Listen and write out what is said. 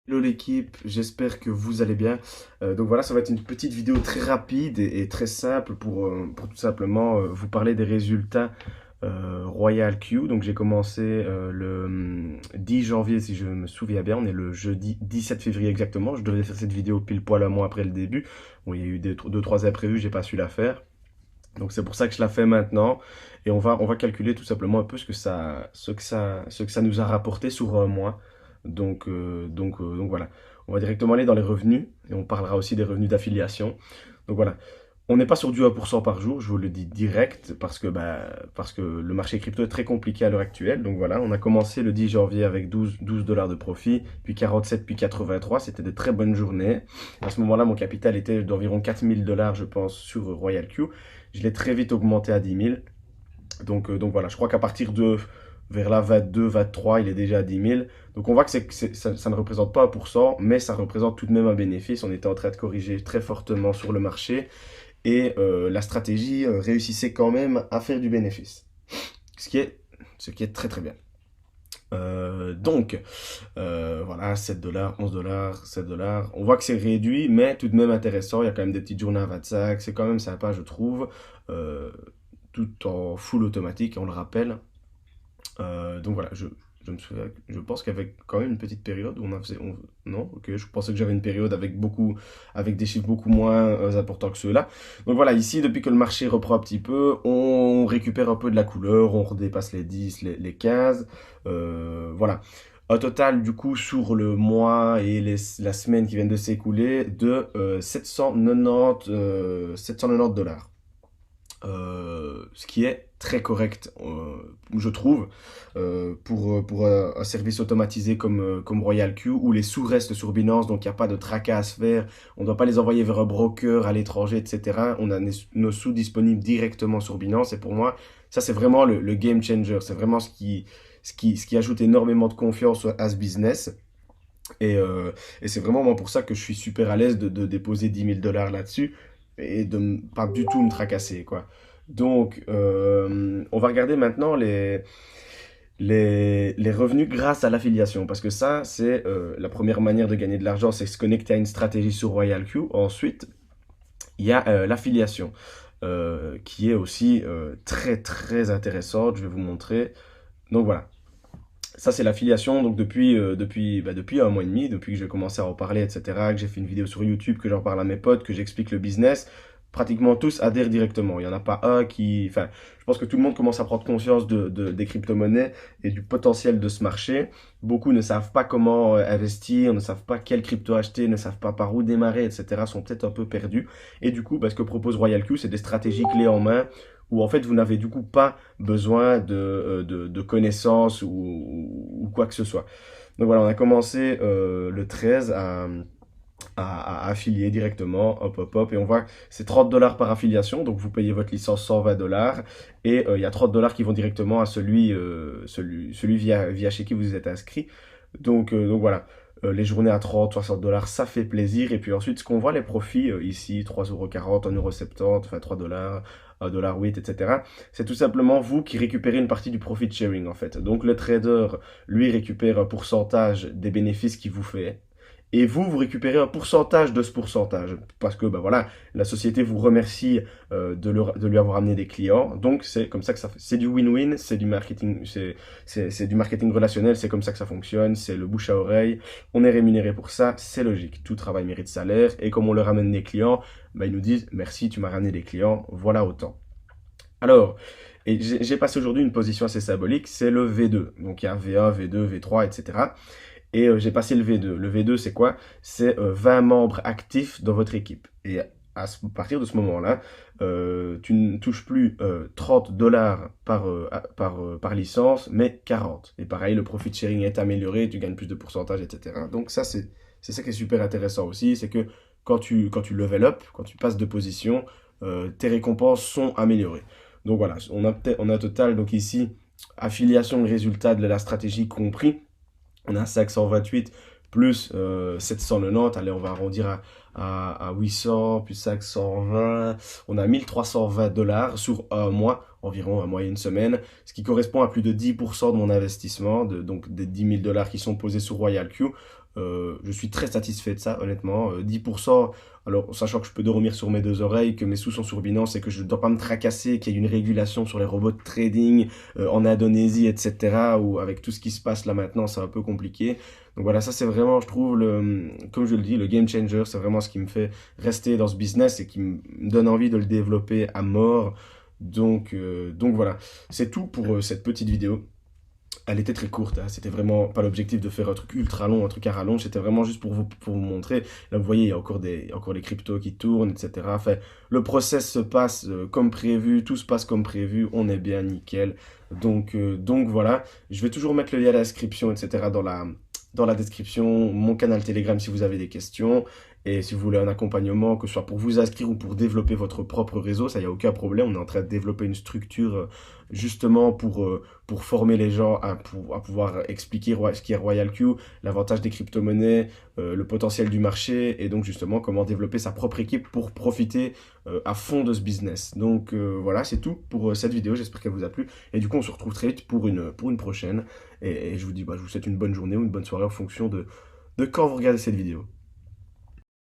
Hello l'équipe, j'espère que vous allez bien. Donc voilà, ça va être une petite vidéo très rapide et très simple pour tout simplement vous parler des résultats Royal Q. Donc j'ai commencé le 10 janvier si je me souviens bien, on est le jeudi 17 février exactement. Je devais faire cette vidéo pile poil un mois après le début. Bon, il y a eu deux, trois imprévus, j'ai pas su la faire. Donc c'est pour ça que je la fais maintenant et on va calculer tout simplement un peu ce que ça nous a rapporté sur un mois. Donc voilà, on va directement aller dans les revenus et on parlera aussi des revenus d'affiliation. Donc voilà, on n'est pas sur du 1% par jour, je vous le dis direct parce que le marché crypto est très compliqué à l'heure actuelle. Donc voilà, on a commencé le 10 janvier avec 12 dollars de profit, puis 47, puis 83, c'était de très bonnes journées. À ce moment-là, mon capital était d'environ 4000 dollars, je pense, sur Royal Q. Je l'ai très vite augmenté à 10 000. Donc voilà, je crois qu'à partir de vers la 22, 23, il est déjà à 10 000. Donc on voit que ça ne représente pas 1%, mais ça représente tout de même un bénéfice. On était en train de corriger très fortement sur le marché et la stratégie réussissait quand même à faire du bénéfice. Ce qui est, ce qui est très très bien. Voilà, 7 dollars, 11 dollars, 7 dollars. On voit que c'est réduit, mais tout de même intéressant. Il y a quand même des petites journées à 25. C'est quand même sympa, je trouve. Euh, Tout en full automatique, on le rappelle. Donc voilà, je me souviens, je pense qu'il y avait quand même une petite période où non, ok, je pensais que j'avais une période avec des chiffres beaucoup moins importants que ceux-là. Donc voilà, ici, depuis que le marché reprend un petit peu, on récupère un peu de la couleur, on redépasse les 10, les 15. Voilà. Un total, du coup, sur le mois et la semaine qui viennent de s'écouler, de 790 dollars. Ce qui est très correct, je trouve, pour un service automatisé comme Royal Q, où les sous restent sur Binance, donc il n'y a pas de tracas à se faire, on ne doit pas les envoyer vers un broker à l'étranger, etc. On a nos sous disponibles directement sur Binance, et pour moi, ça c'est vraiment le game changer, c'est vraiment ce qui ajoute énormément de confiance à ce business. Et c'est vraiment moi pour ça que je suis super à l'aise de déposer 10 000 dollars là-dessus et pas du tout me tracasser, quoi. Donc, on va regarder maintenant les revenus grâce à l'affiliation. Parce que ça, c'est la première manière de gagner de l'argent, c'est se connecter à une stratégie sur Royal Q. Ensuite, il y a l'affiliation, qui est aussi très très intéressante. Je vais vous montrer. Donc voilà. Ça, c'est l'affiliation. Donc, depuis un mois et demi, depuis que j'ai commencé à en parler, etc., que j'ai fait une vidéo sur YouTube, que j'en parle à mes potes, que j'explique le business, pratiquement tous adhèrent directement. Il n'y en a pas un qui. Enfin, je pense que tout le monde commence à prendre conscience des crypto-monnaies et du potentiel de ce marché. Beaucoup ne savent pas comment investir, ne savent pas quelle crypto acheter, ne savent pas par où démarrer, etc., sont peut-être un peu perdus. Et du coup, ce que propose Royal Q, c'est des stratégies clés en main où en fait vous n'avez du coup pas besoin de connaissances ou quoi que ce soit. Donc voilà, on a commencé le 13 à affilier directement, hop hop hop, et on voit que c'est 30 dollars par affiliation, donc vous payez votre licence 120 dollars, et il y a 30 dollars qui vont directement à celui via chez qui vous êtes inscrit. Donc voilà. Les journées à 30, 60 dollars, ça fait plaisir. Et puis ensuite, ce qu'on voit, les profits ici, 3,40 €, 1,70 €, enfin 3 dollars, 1,08 $, etc. C'est tout simplement vous qui récupérez une partie du profit sharing en fait. Donc le trader, lui, récupère un pourcentage des bénéfices qu'il vous fait. Et vous récupérez un pourcentage de ce pourcentage. Parce que bah voilà, la société vous remercie de lui avoir amené des clients. Donc c'est comme ça que ça fait. C'est du win-win, c'est du marketing, c'est du marketing relationnel, c'est comme ça que ça fonctionne, c'est le bouche à oreille. On est rémunéré pour ça, c'est logique. Tout travail mérite salaire. Et comme on leur ramène des clients, bah, ils nous disent merci, tu m'as ramené des clients, voilà autant. Alors, et j'ai passé aujourd'hui une position assez symbolique, c'est le V2. Donc il y a V1, V2, V3, etc. Et j'ai passé le V2. Le V2, c'est quoi? C'est 20 membres actifs dans votre équipe. Et partir de ce moment-là, tu ne touches plus 30 dollars par licence, mais 40. Et pareil, le profit sharing est amélioré, tu gagnes plus de pourcentage, etc. Donc ça, c'est ça qui est super intéressant aussi, c'est que quand tu level up, quand tu passes de position, tes récompenses sont améliorées. Donc voilà, on a un total, donc ici, affiliation et résultat de la stratégie compris. On a 528 plus 790. Allez, on va arrondir à 800, plus 520. On a 1320 dollars sur un mois, environ un mois et une semaine, ce qui correspond à plus de 10% de mon investissement, donc des 10 000 dollars qui sont posés sur Royal Q. Je suis très satisfait de ça, honnêtement. 10%, alors sachant que je peux dormir sur mes deux oreilles, que mes sous sont sur Binance et que je ne dois pas me tracasser, qu'il y ait une régulation sur les robots de trading en Indonésie, etc. Ou avec tout ce qui se passe là maintenant, c'est un peu compliqué. Donc voilà, ça c'est vraiment, je trouve, comme je le dis, le game changer. C'est vraiment ce qui me fait rester dans ce business et qui me donne envie de le développer à mort. Donc voilà, c'est tout pour cette petite vidéo. Elle était très courte, hein. C'était vraiment pas l'objectif de faire un truc ultra long, un truc à rallonge, c'était vraiment juste pour vous montrer. Là, vous voyez, il y a encore des cryptos qui tournent, etc. Enfin, le process se passe comme prévu, tout se passe comme prévu, on est bien nickel. Donc voilà, je vais toujours mettre le lien à la description, etc. dans la description, mon canal Telegram si vous avez des questions. Et si vous voulez un accompagnement, que ce soit pour vous inscrire ou pour développer votre propre réseau, ça, il n'y a aucun problème. On est en train de développer une structure justement pour former les gens à pouvoir expliquer ce qu'est Royal Q, l'avantage des crypto-monnaies, le potentiel du marché et donc justement comment développer sa propre équipe pour profiter à fond de ce business. Donc voilà, c'est tout pour cette vidéo. J'espère qu'elle vous a plu. Et du coup, on se retrouve très vite pour une prochaine. Et je vous dis, je vous souhaite une bonne journée ou une bonne soirée en fonction de quand vous regardez cette vidéo.